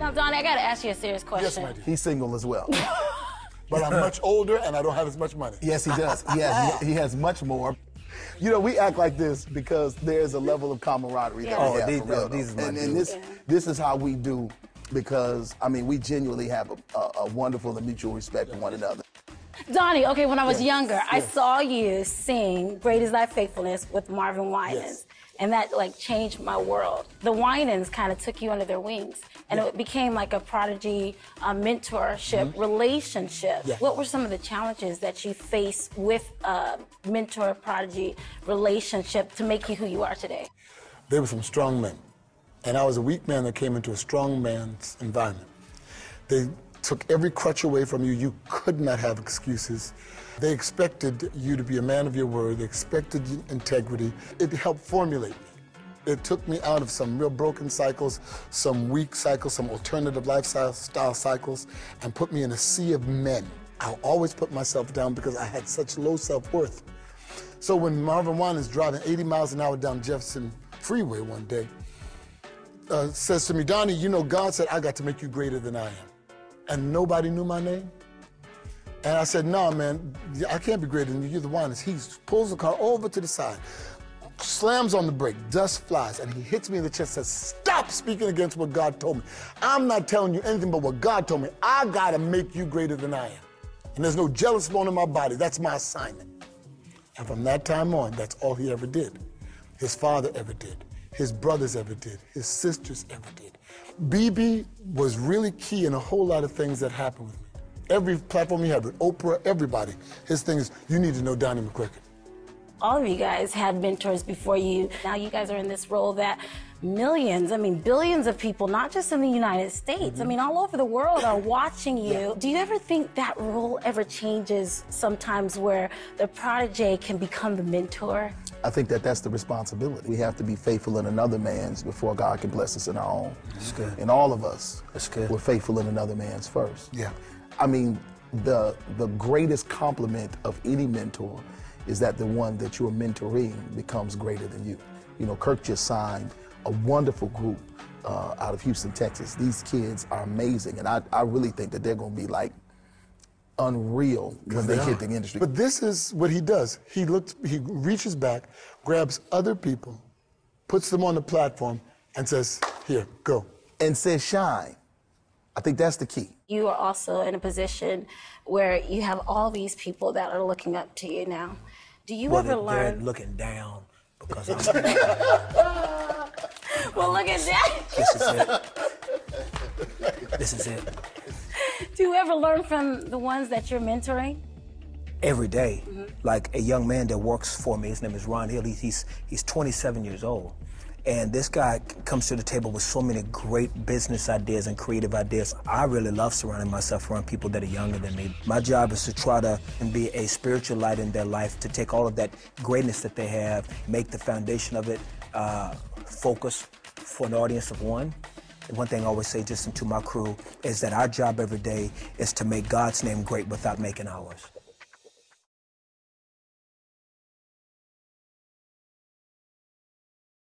Now, Donnie, I got to ask you a serious question. Yes, my dear. He's single as well. But I'm much older and I don't have as much money. Yes, he does. He has much more. You know, we act like this because there's a level of camaraderie that we have. For real, and this is how we do, because, I mean, we genuinely have a wonderful and mutual respect for one another. Donnie, okay, when I was younger, I saw you sing Great Is Thy Faithfulness with Marvin Winans. And that, like, changed my world. The Winans kind of took you under their wings, and it became like a prodigy mentorship relationship. What were some of the challenges that you faced with a mentor-prodigy relationship to make you who you are today? They were some strong men, and I was a weak man that came into a strong man's environment. They took every crutch away from you. You could not have excuses. They expected you to be a man of your word. They expected integrity. It helped formulate me. It took me out of some real broken cycles, some weak cycles, some alternative lifestyle cycles, and put me in a sea of men. I'll always put myself down because I had such low self-worth. So when Marvin Winans driving 80 miles an hour down Jefferson Freeway one day, says to me, Donnie, you know, God said I got to make you greater than I am. And nobody knew my name. And I said, no, man, I can't be greater than you. You're the Winans. He pulls the car over to the side, slams on the brake, dust flies, and he hits me in the chest and says, stop speaking against what God told me. I'm not telling you anything but what God told me. I got to make you greater than I am. And there's no jealous bone in my body. That's my assignment. And from that time on, that's all he ever did. His father ever did. His brothers ever did. His sisters ever did. BB was really key in a whole lot of things that happened with me. Every platform he had with Oprah, everybody, his thing is, you need to know Donnie McCracken. All of you guys had mentors before you. Now you guys are in this role that millions, I mean billions of people, not just in the United States, I mean all over the world are watching you. Do you ever think that role ever changes sometimes where the prodigy can become the mentor? I think that that's the responsibility. We have to be faithful in another man's before God can bless us in our own. That's good. And all of us, that's good. We're faithful in another man's first. Yeah. I mean, the greatest compliment of any mentor is that the one that you're mentoring becomes greater than you. You know, Kirk just signed a wonderful group out of Houston, Texas. These kids are amazing, and I really think that they're going to be like unreal when they hit the industry. But this is what he does. He reaches back, grabs other people, puts them on the platform, and says, here, go. And says shine. I think that's the key. You are also in a position where you have all these people that are looking up to you now. Do you ever learn? They're looking down because I'm. Well, look at that. This is it. This is it. Do you ever learn from the ones that you're mentoring? Every day. Like a young man that works for me, his name is Ron Hill. He's 27 years old. And this guy comes to the table with so many great business ideas and creative ideas. I really love surrounding myself around people that are younger than me. My job is to try to be a spiritual light in their life, to take all of that greatness that they have, make the foundation of it focus for an audience of one. And one thing I always say just to my crew is that our job every day is to make God's name great without making ours.